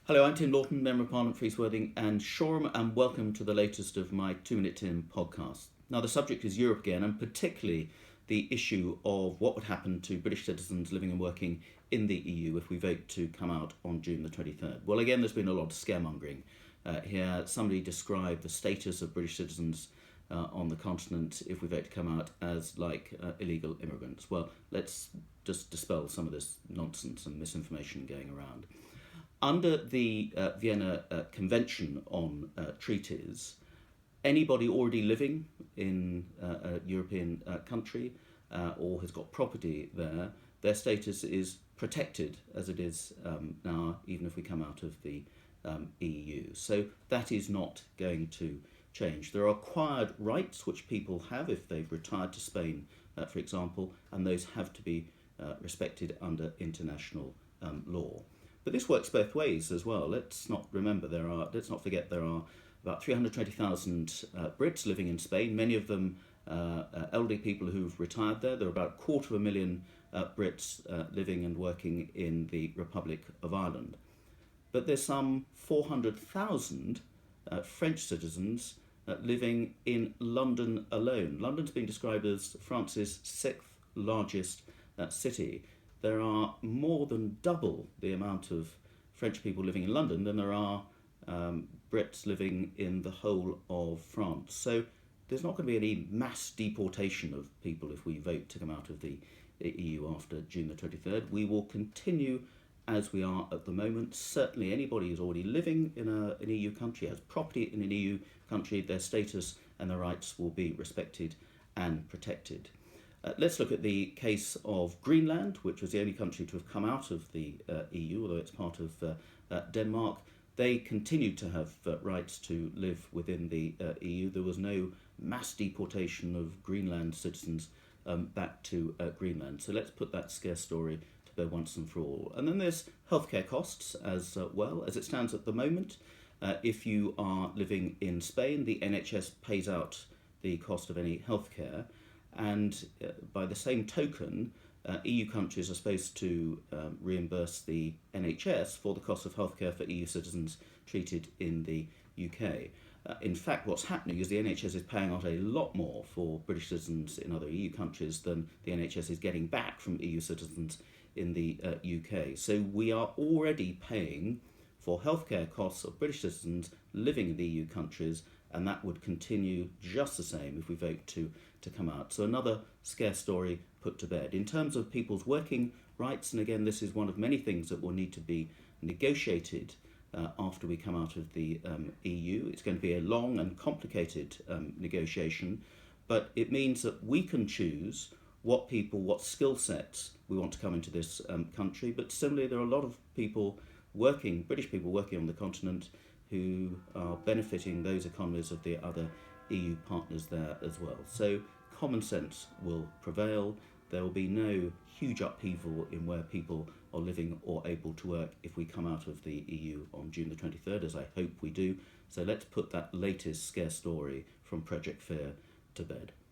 Hello, I'm Tim Loughton, Member of Parliament for East Worthing and Shoreham, and welcome to the latest of my 2 Minute Tim podcast. Now, the subject is Europe again, and particularly the issue of what would happen to British citizens living and working in the EU if we vote to come out on June the 23rd. Well, again, there's been a lot of scaremongering here. Somebody described the status of British citizens on the continent if we vote to come out as like illegal immigrants. Well, let's just dispel some of this nonsense and misinformation going around. Under the Vienna Convention on Treaties, anybody already living in a European country or has got property there, their status is protected as it is now, even if we come out of the EU. So that is not going to change. There are acquired rights which people have if they've retired to Spain, for example, and those have to be respected under international law. But this works both ways as well. Let's not forget there are about 320,000 Brits living in Spain, many of them elderly people who've retired there. There are about 250,000 Brits living and working in the Republic of Ireland. But there's some 400,000 French citizens living in London alone. London's been described as France's sixth largest city. There are more than double the amount of French people living in London than there are Brits living in the whole of France. So there's not going to be any mass deportation of people if we vote to come out of the EU after June the 23rd. We will continue as we are at the moment. Certainly anybody who's already living in an EU country, has property in an EU country, their status and their rights will be respected and protected. Let's look at the case of Greenland, which was the only country to have come out of the EU, although it's part of Denmark. They continued to have rights to live within the EU. There was no mass deportation of Greenland citizens back to Greenland. So let's put that scare story to bed once and for all. And then there's healthcare costs as well. As it stands at the moment, if you are living in Spain, the NHS pays out the cost of any healthcare. And by the same token, EU countries are supposed to reimburse the NHS for the cost of healthcare for EU citizens treated in the UK. In fact, what's happening is the NHS is paying out a lot more for British citizens in other EU countries than the NHS is getting back from EU citizens in the UK. So we are already paying for healthcare costs of British citizens living in the EU countries, and that would continue just the same if we vote to come out. So another scare story put to bed. In terms of people's working rights, and again, this is one of many things that will need to be negotiated after we come out of the EU. It's going to be a long and complicated negotiation, but it means that we can choose what skill sets we want to come into this country. But similarly, there are a lot of British people working on the continent who are benefiting those economies of the other EU partners there as well. So common sense will prevail. There will be no huge upheaval in where people are living or able to work if we come out of the EU on June the 23rd, as I hope we do. So let's put that latest scare story from Project Fear to bed.